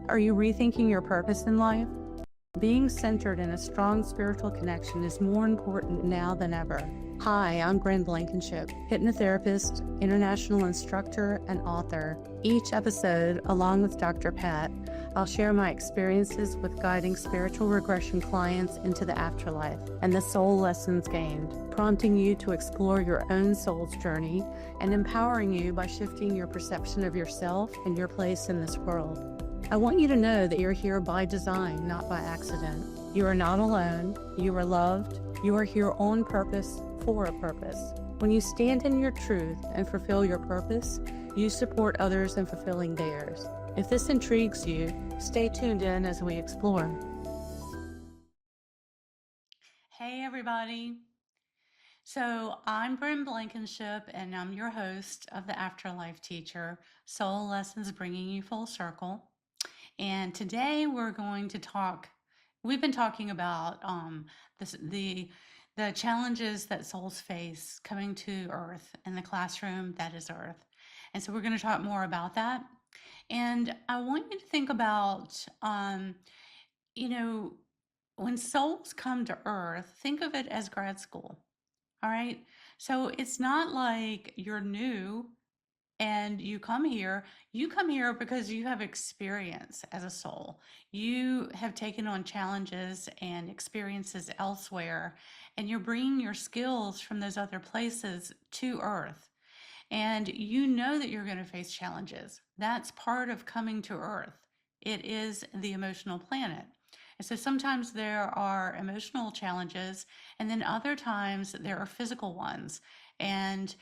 Are you rethinking your purpose in life? Being centered in a strong spiritual connection is more important now than ever. Hi, I'm Bryn Blankinship, hypnotherapist, international instructor, and author. Each episode, along with Dr. Pat, I'll share my experiences with guiding spiritual regression clients into the afterlife and the soul lessons gained, prompting you to explore your own soul's journey and empowering you by shifting your perception of yourself and your place in this world. I want you to know that you're here by design, not by accident. You are not alone. You are loved. You are here on purpose, for a purpose. When you stand in your truth and fulfill your purpose, you support others in fulfilling theirs. If this intrigues you, stay tuned in as we explore. Hey, everybody. So I'm Bryn Blankinship, and I'm your host of the Afterlife Teacher, Soul Lessons Bringing You Full Circle. And today we're going to we've been talking about the challenges that souls face coming to Earth and the classroom that is Earth. And so we're going to talk more about that. And I want you to think about, when souls come to Earth, think of it as grad school. All right. So it's not like you're new and you come here because you have experience as a soul. You have taken on challenges and experiences elsewhere, and you're bringing your skills from those other places to Earth. And you know that you're going to face challenges. That's part of coming to Earth. It is the emotional planet. And so sometimes there are emotional challenges, and then other times there are physical ones. And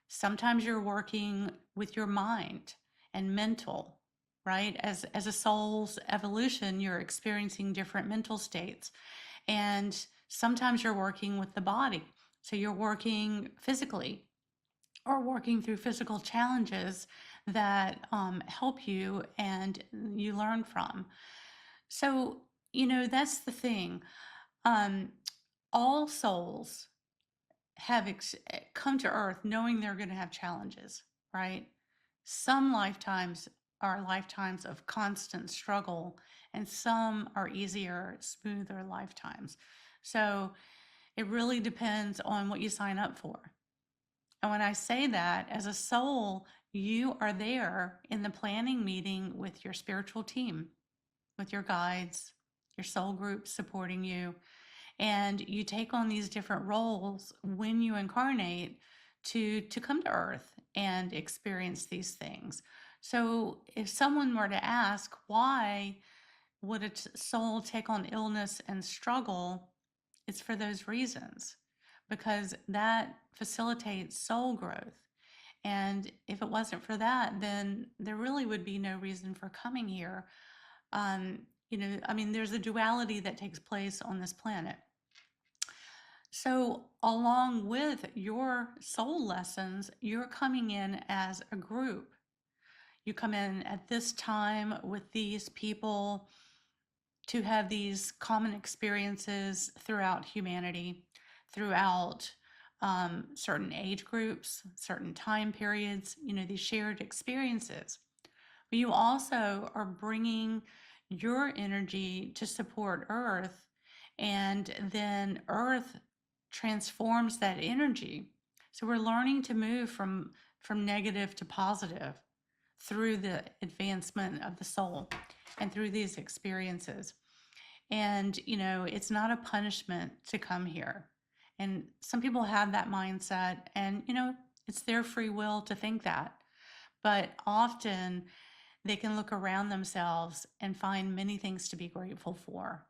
sometimes you're working with your mind and mental, right? As a soul's evolution, you're experiencing different mental states. And sometimes you're working with the body. So you're working physically or working through physical challenges that help you and you learn from. So, that's the thing. All souls have come to Earth knowing they're going to have challenges, right? Some lifetimes are lifetimes of constant struggle, and some are easier, smoother lifetimes. So it really depends on what you sign up for. And when I say that, as a soul, you are there in the planning meeting with your spiritual team, with your guides, your soul group supporting you. And you take on these different roles when you incarnate to come to Earth and experience these things. So if someone were to ask, why would a soul take on illness and struggle? It's for those reasons, because that facilitates soul growth. And if it wasn't for that, then there really would be no reason for coming here. There's a duality that takes place on this planet. So along with your soul lessons, you're coming in as a group. You come in at this time with these people to have these common experiences throughout humanity, throughout certain age groups, certain time periods, these shared experiences. But you also are bringing your energy to support Earth, and then Earth transforms that energy. So we're learning to move from negative to positive through the advancement of the soul and through these experiences. And, it's not a punishment to come here. And some people have that mindset, and, it's their free will to think that. But often they can look around themselves and find many things to be grateful for.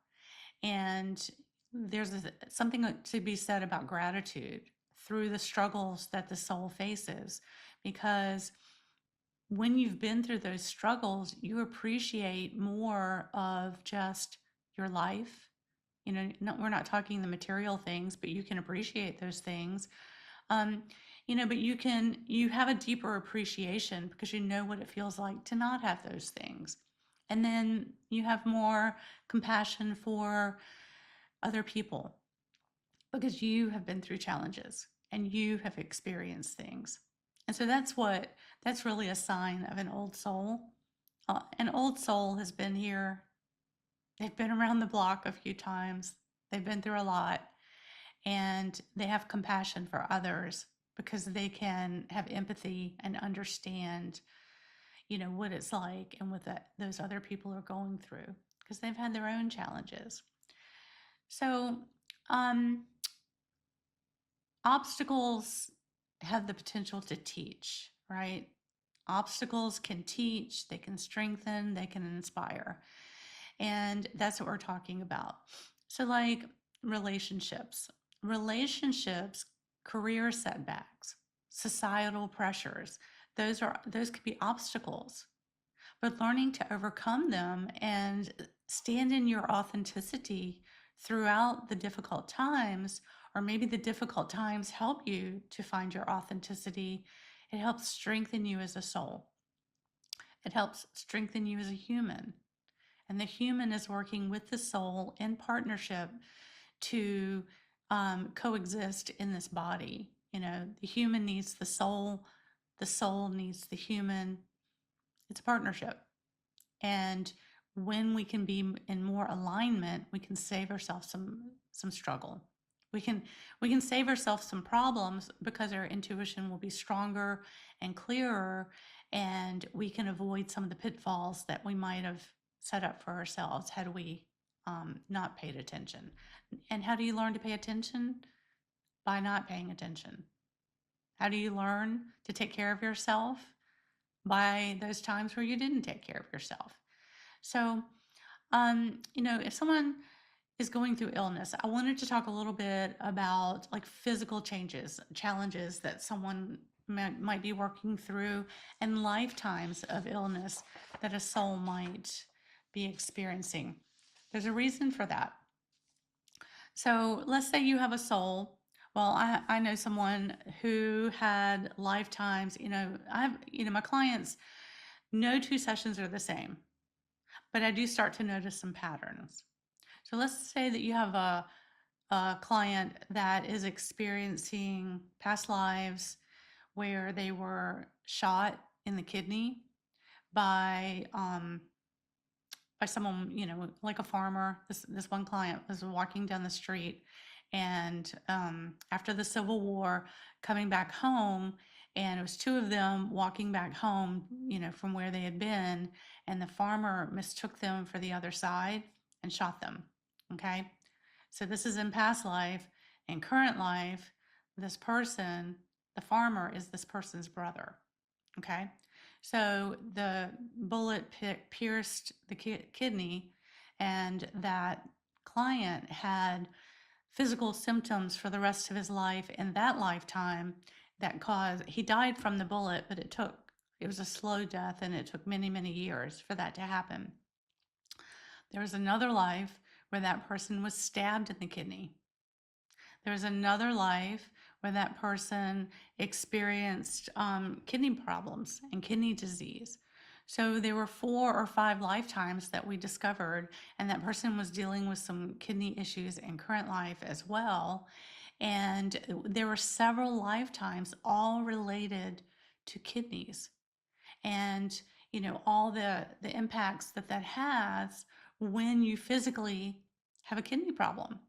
And there's something to be said about gratitude through the struggles that the soul faces, because when you've been through those struggles, you appreciate more of just your life. We're not talking the material things, but you can appreciate those things. But you have a deeper appreciation because you know what it feels like to not have those things. And then you have more compassion for other people because you have been through challenges and you have experienced things. And so that's really a sign of an old soul. an old soul has been here. They've been around the block a few times. They've been through a lot, and they have compassion for others because they can have empathy and understand, what it's like and what those other people are going through because they've had their own challenges. So, um, obstacles have the potential to teach, right? Obstacles can teach, they can strengthen, they can inspire. And that's what we're talking about. So, like relationships, career setbacks, societal pressures, those could be obstacles. But learning to overcome them and stand in your authenticity throughout the difficult times, or maybe the difficult times help you to find your authenticity. It helps strengthen you as a soul. It helps strengthen you as a human. And the human is working with the soul in partnership to coexist in this body. The human needs the soul needs the human. It's a partnership. And when we can be in more alignment, we can save ourselves some struggle. We can save ourselves some problems because our intuition will be stronger and clearer, and we can avoid some of the pitfalls that we might have set up for ourselves had we not paid attention. And how do you learn to pay attention? By not paying attention. How do you learn to take care of yourself? By those times where you didn't take care of yourself. So, if someone is going through illness, I wanted to talk a little bit about like physical challenges that someone might be working through, and lifetimes of illness that a soul might be experiencing. There's a reason for that. So let's say you have a soul. Well, I know someone who had lifetimes, my clients, no two sessions are the same, but I do start to notice some patterns. So let's say that you have a client that is experiencing past lives where they were shot in the kidney by someone, like a farmer. This one client was walking down the street, and after the Civil War, coming back home, and it was two of them walking back home, from where they had been, and the farmer mistook them for the other side and shot them. Okay, so this is in past life. In current life, this person, the farmer, is this person's brother. Okay, so the bullet pierced the kidney, and that client had physical symptoms for the rest of his life in that lifetime that he died from the bullet, but it was a slow death, and it took many, many years for that to happen. There was another life where that person was stabbed in the kidney. There's another life where that person experienced kidney problems and kidney disease. So there were 4 or 5 lifetimes that we discovered, and that person was dealing with some kidney issues in current life as well. And there were several lifetimes all related to kidneys, and all the impacts that has when you physically have a kidney problem,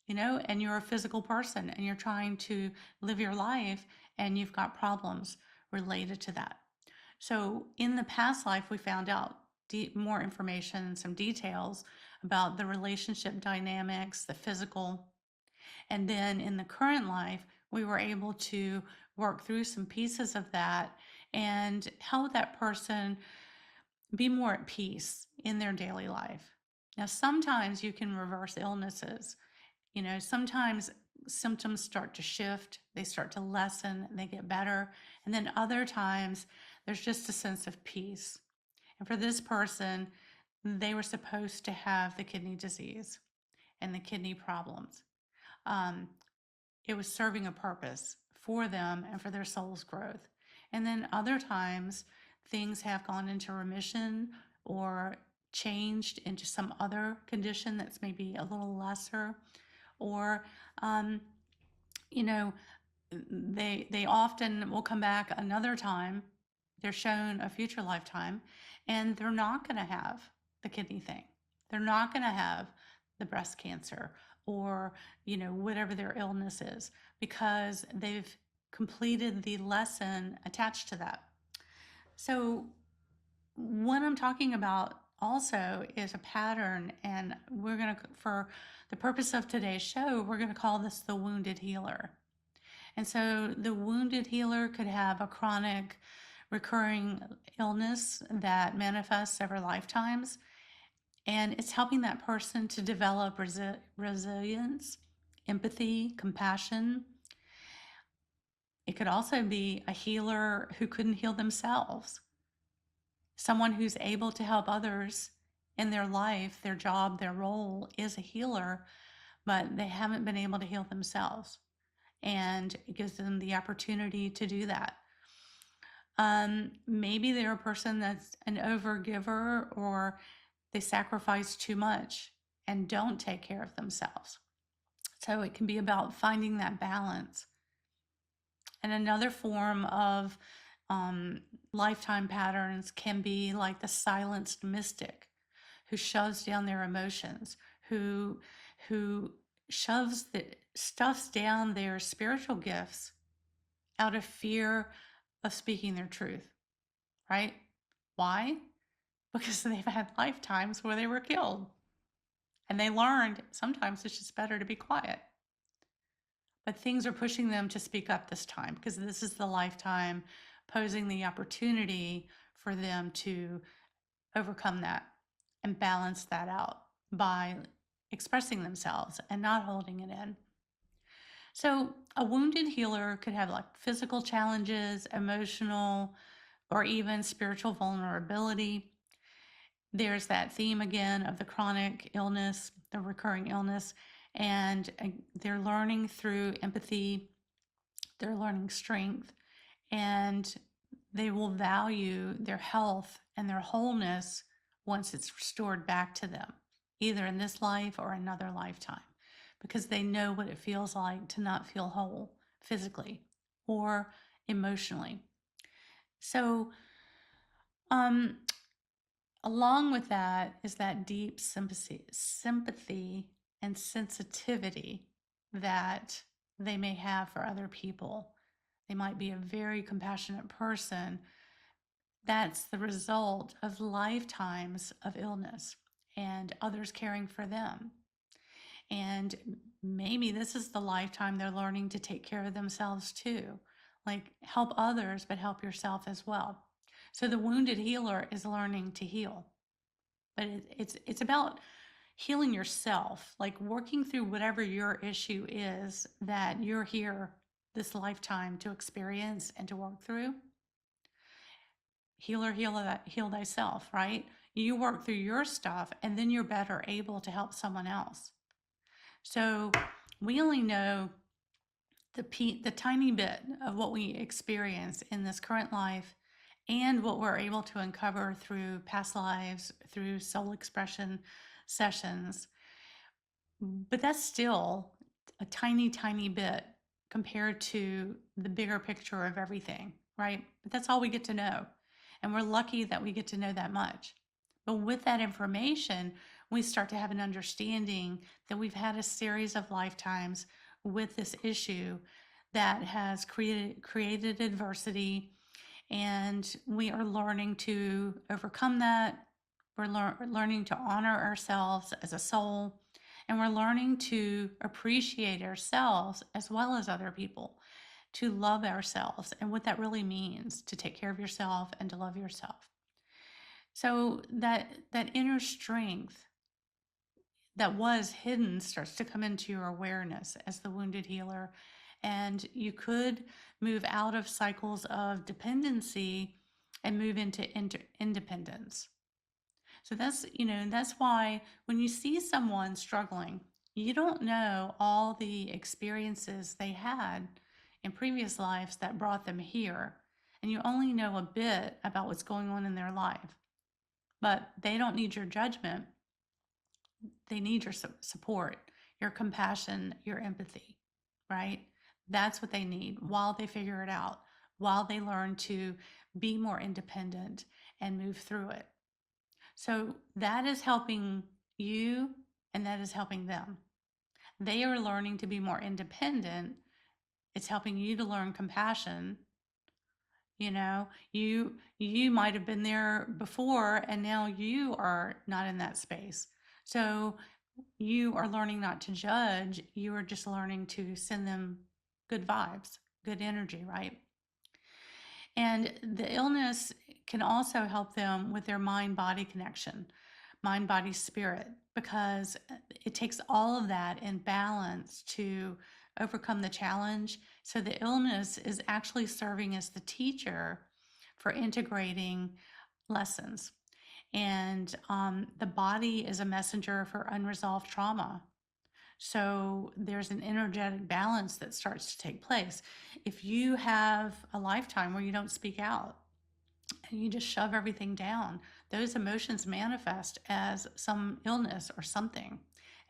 and you're a physical person and you're trying to live your life, and you've got problems related to that. So in the past life, we found out more information, some details about the relationship dynamics, the physical. And then in the current life, we were able to work through some pieces of that and help that person be more at peace in their daily life. Now, sometimes you can reverse illnesses. Sometimes symptoms start to shift, they start to lessen, they get better. And then other times, there's just a sense of peace. And for this person, they were supposed to have the kidney disease and the kidney problems. It was serving a purpose for them and for their soul's growth. And then other times, things have gone into remission or changed into some other condition that's maybe a little lesser, or you know they often will come back another time they're shown a future lifetime, and they're not going to have the kidney thing. They're not going to have the breast cancer or, whatever their illness is, because they've completed the lesson attached to that. So what I'm talking about also is a pattern, and we're going to, for the purpose of today's show, we're going to call this the wounded healer. And so the wounded healer could have a chronic recurring illness that manifests over lifetimes, and it's helping that person to develop resilience, empathy, compassion. It could also be a healer who couldn't heal themselves, someone who's able to help others in their life. Their job, their role is a healer, but they haven't been able to heal themselves, and it gives them the opportunity to do that. Maybe they're a person that's an overgiver, or they sacrifice too much and don't take care of themselves. So it can be about finding that balance. And another form of lifetime patterns can be like the silenced mystic who shoves down their emotions, who stuffs down their spiritual gifts out of fear of speaking their truth, right? Why? Because they've had lifetimes where they were killed, and they learned sometimes it's just better to be quiet. But things are pushing them to speak up this time, because this is the lifetime posing the opportunity for them to overcome that and balance that out by expressing themselves and not holding it in. So a wounded healer could have like physical challenges, emotional, or even spiritual vulnerability. There's that theme again of the chronic illness, the recurring illness, and they're learning through empathy, they're learning strength, and they will value their health and their wholeness once it's restored back to them, either in this life or another lifetime, because they know what it feels like to not feel whole physically or emotionally. So, along with that is that deep sympathy and sensitivity that they may have for other people. They might be a very compassionate person. That's the result of lifetimes of illness and others caring for them. And maybe this is the lifetime they're learning to take care of themselves too. Like, help others, but help yourself as well. So the wounded healer is learning to heal. But it's about healing yourself, like working through whatever your issue is that you're here this lifetime to experience and to work through. Heal thyself, right? You work through your stuff, and then you're better able to help someone else. So we only know the tiny bit of what we experience in this current life, and what we're able to uncover through past lives, through soul expression sessions. But that's still a tiny, tiny bit compared to the bigger picture of everything, right? But that's all we get to know. And we're lucky that we get to know that much. But with that information, we start to have an understanding that we've had a series of lifetimes with this issue that has created adversity, and we are learning to overcome that. We're learning to honor ourselves as a soul, and we're learning to appreciate ourselves as well as other people, to love ourselves and what that really means to take care of yourself and to love yourself. So that inner strength that was hidden starts to come into your awareness as the wounded healer, and you could move out of cycles of dependency and move into independence. So that's why when you see someone struggling, you don't know all the experiences they had in previous lives that brought them here, and you only know a bit about what's going on in their life. But they don't need your judgment. They need your support, your compassion, your empathy, right? That's what they need while they figure it out, while they learn to be more independent and move through it. So that is helping you and that is helping them. They are learning to be more independent. It's helping you to learn compassion. You know, you might have been there before and now you are not in that space. So you are learning not to judge. You are just learning to send them good vibes, good energy, right? And the illness can also help them with their mind body connection, mind body spirit, because it takes all of that in balance to overcome the challenge. So the illness is actually serving as the teacher for integrating lessons. And the body is a messenger for unresolved trauma. So there's an energetic balance that starts to take place. If you have a lifetime where you don't speak out and you just shove everything down, those emotions manifest as some illness or something.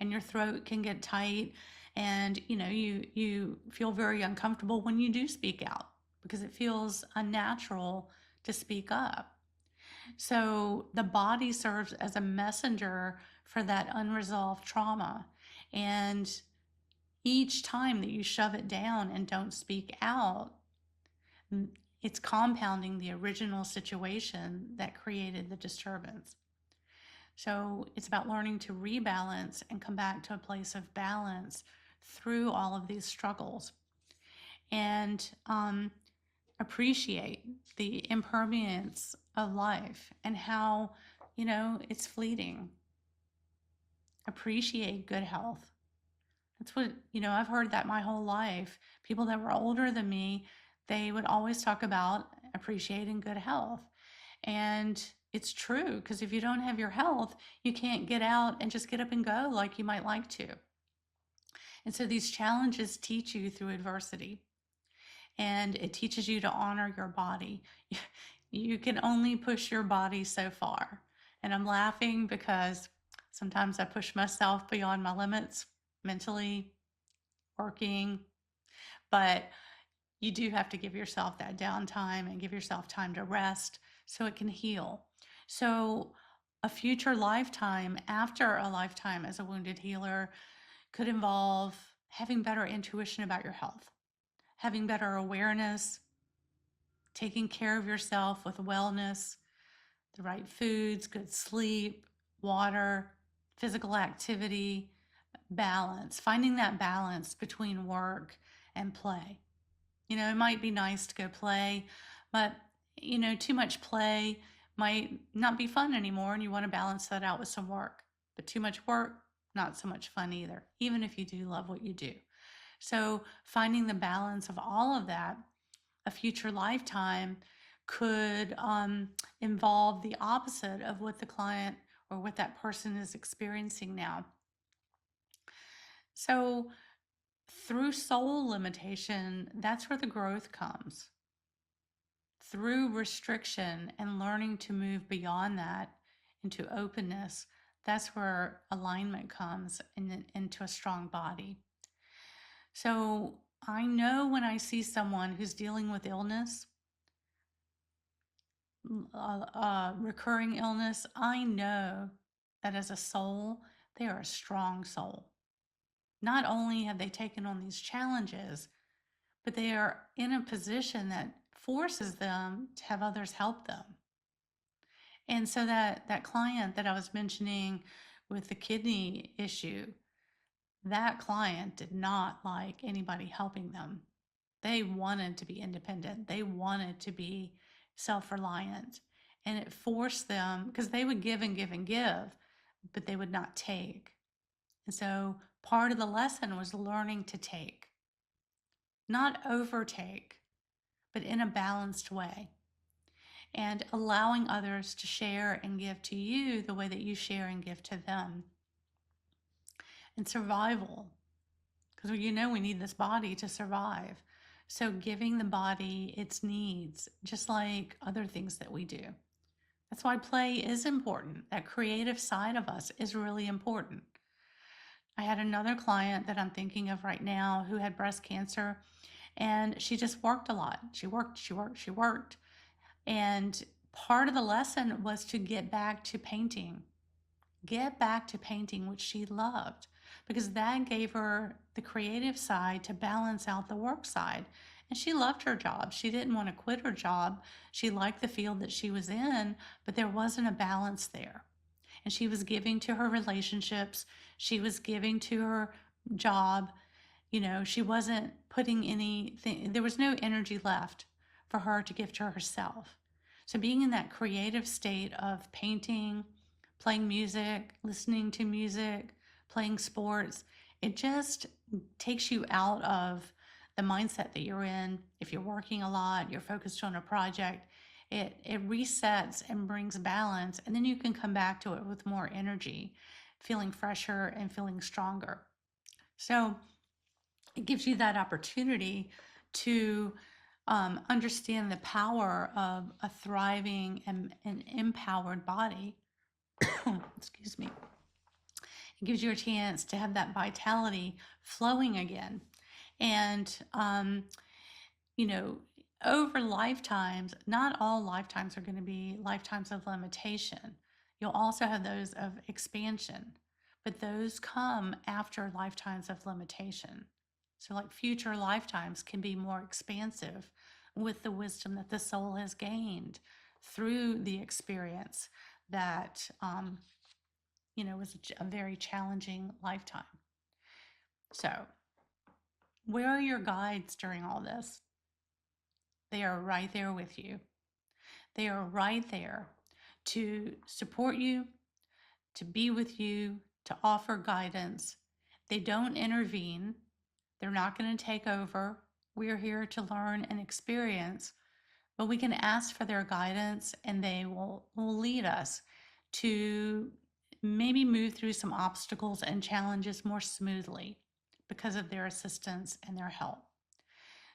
And your throat can get tight and you feel very uncomfortable when you do speak out because it feels unnatural to speak up. So the body serves as a messenger for that unresolved trauma. And each time that you shove it down and don't speak out, it's compounding the original situation that created the disturbance. So it's about learning to rebalance and come back to a place of balance through all of these struggles. And appreciate the impermanence of life and how, it's fleeting. Appreciate good health. That's what, I've heard that my whole life. People that were older than me, they would always talk about appreciating good health. And it's true, because if you don't have your health, you can't get out and just get up and go like you might like to. And so these challenges teach you through adversity. And it teaches you to honor your body. You can only push your body so far. And I'm laughing because sometimes I push myself beyond my limits mentally, working, but you do have to give yourself that downtime and give yourself time to rest so it can heal. So a future lifetime after a lifetime as a wounded healer could involve having better intuition about your health, having better awareness, taking care of yourself with wellness, the right foods, good sleep, water, physical activity, balance, finding that balance between work and play. It might be nice to go play, but, too much play might not be fun anymore, and you want to balance that out with some work. But too much work, not so much fun either, even if you do love what you do. So finding the balance of all of that, a future lifetime could involve the opposite of what the client or what that person is experiencing now. So through soul limitation, that's where the growth comes. Through restriction and learning to move beyond that into openness, that's where alignment comes into a strong body. So I know when I see someone who's dealing with illness, recurring illness, I know that as a soul, they are a strong soul. Not only have they taken on these challenges, but they are in a position that forces them to have others help them. And so that client that I was mentioning with the kidney issue, that client did not like anybody helping them. They wanted to be independent. They wanted to be self-reliant. And it forced them, because they would give and give and give, but they would not take. And so part of the lesson was learning to take, not overtake, but in a balanced way. And allowing others to share and give to you the way that you share and give to them. And survival, because we need this body to survive. So giving the body its needs, just like other things that we do. That's why play is important. That creative side of us is really important. I had another client that I'm thinking of right now who had breast cancer, And she just worked a lot. She worked. And part of the lesson was to get back to painting, which she loved, because that gave her the creative side to balance out the work side. And she loved her job. She didn't want to quit her job. She liked the field that she was in, but there wasn't a balance there. And she was giving to her relationships, she was giving to her job. She wasn't putting anything, there was no energy left for her to give to herself. So being in that creative state of painting, playing music, listening to music, playing sports, it just takes you out of the mindset that you're in. If you're working a lot, you're focused on a project, it resets and brings balance, and then you can come back to it with more energy, feeling fresher and feeling stronger. So it gives you that opportunity to understand the power of a thriving and empowered body. Excuse me. It gives you a chance to have that vitality flowing again. And, over lifetimes, not all lifetimes are going to be lifetimes of limitation. You'll also have those of expansion, but those come after lifetimes of limitation. So, like, future lifetimes can be more expansive with the wisdom that the soul has gained through the experience that, was a very challenging lifetime. So, where are your guides during all this? They are right there with you. They are right there to support you, to be with you, to offer guidance. They don't intervene. They're not going to take over. We are here to learn and experience, but we can ask for their guidance, and they will lead us to maybe move through some obstacles and challenges more smoothly because of their assistance and their help.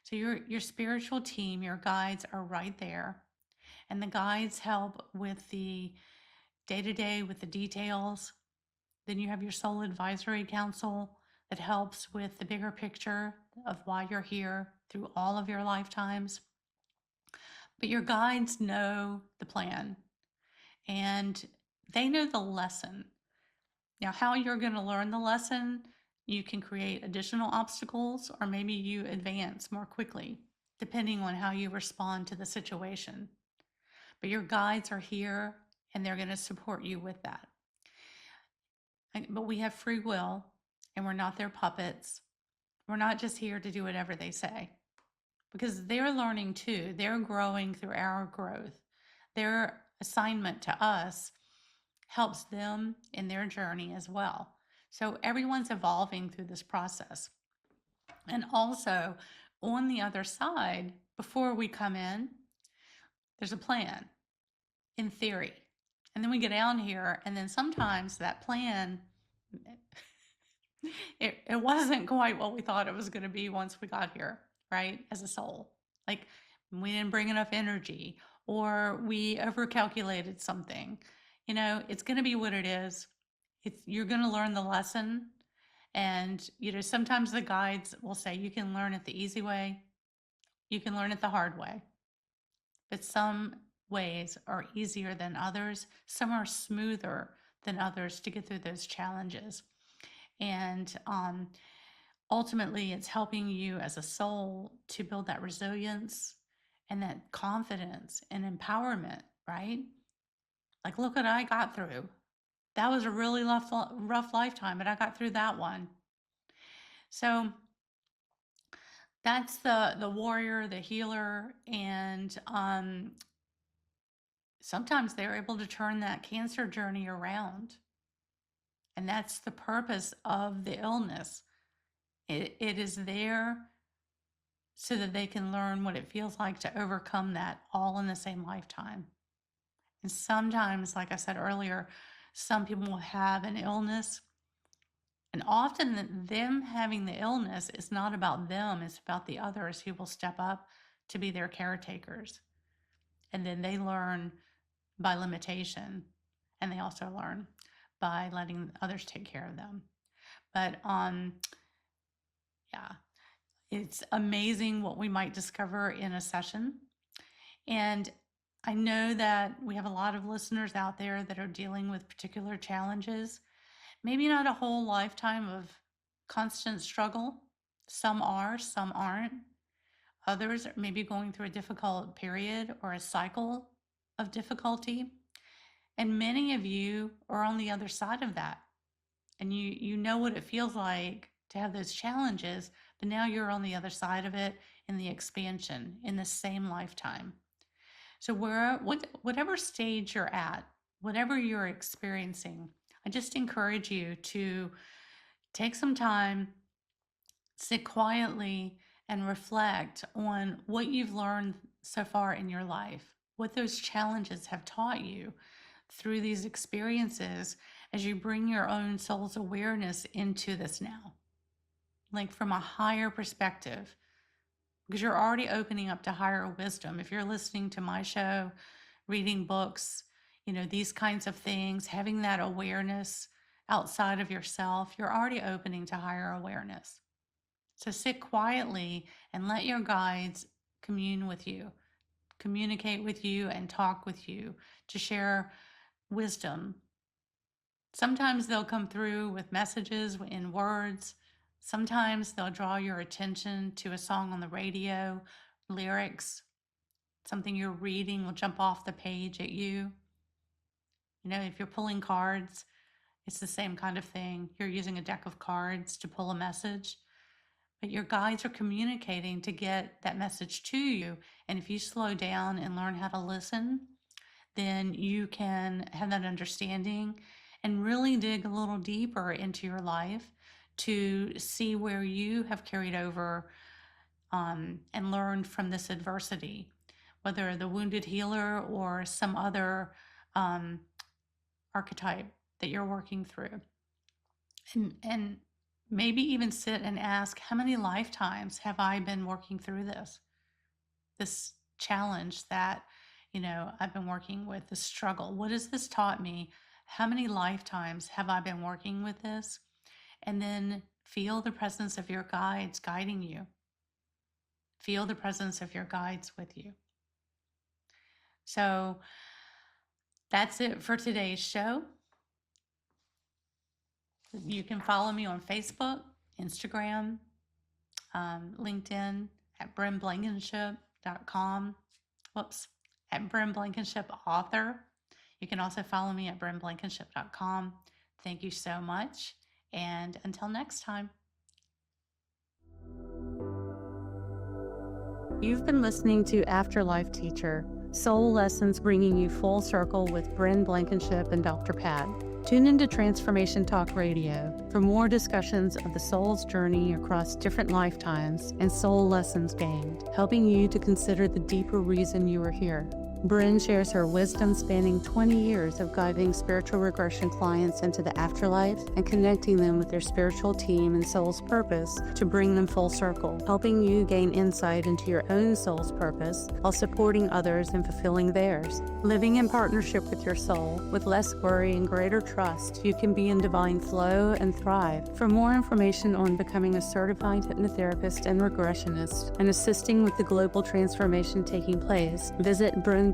So your spiritual team, your guides are right there, and the guides help with the day-to-day, with the details. Then you have your soul advisory council that helps with the bigger picture of why you're here through all of your lifetimes. But your guides know the plan, and they know the lesson. Now, how you're going to learn the lesson, you can create additional obstacles, or maybe you advance more quickly, depending on how you respond to the situation. But your guides are here, and they're going to support you with that. But we have free will, and we're not their puppets. We're not just here to do whatever they say, because they're learning too. They're growing through our growth. Their assignment to us helps them in their journey as well. So everyone's evolving through this process. And also, on the other side, before we come in, there's a plan, in theory. And then we get down here, and then sometimes that plan, it wasn't quite what we thought it was going to be once we got here, right? As a soul. Like, we didn't bring enough energy, or we overcalculated something. It's going to be what it is. You're going to learn the lesson. And, sometimes the guides will say you can learn it the easy way, you can learn it the hard way. But some ways are easier than others. Some are smoother than others to get through those challenges. And ultimately, it's helping you as a soul to build that resilience and that confidence and empowerment, right? Like, look what I got through. That was a really rough lifetime, but I got through that one. So that's the warrior, the healer, and sometimes they're able to turn that cancer journey around. And that's the purpose of the illness. It is there so that they can learn what it feels like to overcome that all in the same lifetime. And sometimes, like I said earlier, some people will have an illness, and often them having the illness is not about them, it's about the others who will step up to be their caretakers. And then they learn by limitation, and they also learn by letting others take care of them. But yeah, It's amazing what we might discover in a session. And I know that we have a lot of listeners out there that are dealing with particular challenges, maybe not a whole lifetime of constant struggle. Some are, some aren't. Others may be going through a difficult period or a cycle of difficulty. And many of you are on the other side of that. And you know what it feels like to have those challenges, but now you're on the other side of it in the expansion in the same lifetime. So whatever stage you're at, whatever you're experiencing, I just encourage you to take some time, sit quietly, and reflect on what you've learned so far in your life, what those challenges have taught you through these experiences as you bring your own soul's awareness into this now, like from a higher perspective, because you're already opening up to higher wisdom. If you're listening to my show, reading books, these kinds of things, having that awareness outside of yourself, you're already opening to higher awareness. So sit quietly and let your guides commune with you, communicate with you, and talk with you to share wisdom. Sometimes they'll come through with messages in words. Sometimes they'll draw your attention to a song on the radio, lyrics. Something you're reading will jump off the page at you. If you're pulling cards, it's the same kind of thing. You're using a deck of cards to pull a message, but your guides are communicating to get that message to you. And if you slow down and learn how to listen, then you can have that understanding and really dig a little deeper into your life to see where you have carried over and learned from this adversity, whether the wounded healer or some other archetype that you're working through. And maybe even sit and ask, how many lifetimes have I been working through this challenge that, I've been working with, this struggle? What has this taught me? How many lifetimes have I been working with this? And then feel the presence of your guides guiding you. Feel the presence of your guides with you. So that's it for today's show. You can follow me on Facebook, Instagram, LinkedIn at brynblankinship.com. At Bryn Blankinship author. You can also follow me at brynblankinship.com. Thank you so much. And until next time. You've been listening to Afterlife Teacher, Soul Lessons bringing you full circle with Bryn Blankinship and Dr. Pat. Tune into Transformation Talk Radio for more discussions of the soul's journey across different lifetimes and soul lessons gained, helping you to consider the deeper reason you are here. Bryn shares her wisdom spanning 20 years of guiding spiritual regression clients into the afterlife and connecting them with their spiritual team and soul's purpose to bring them full circle, helping you gain insight into your own soul's purpose while supporting others in fulfilling theirs. Living in partnership with your soul, with less worry and greater trust, you can be in divine flow and thrive. For more information on becoming a certified hypnotherapist and regressionist and assisting with the global transformation taking place, visit brynblankinship.com.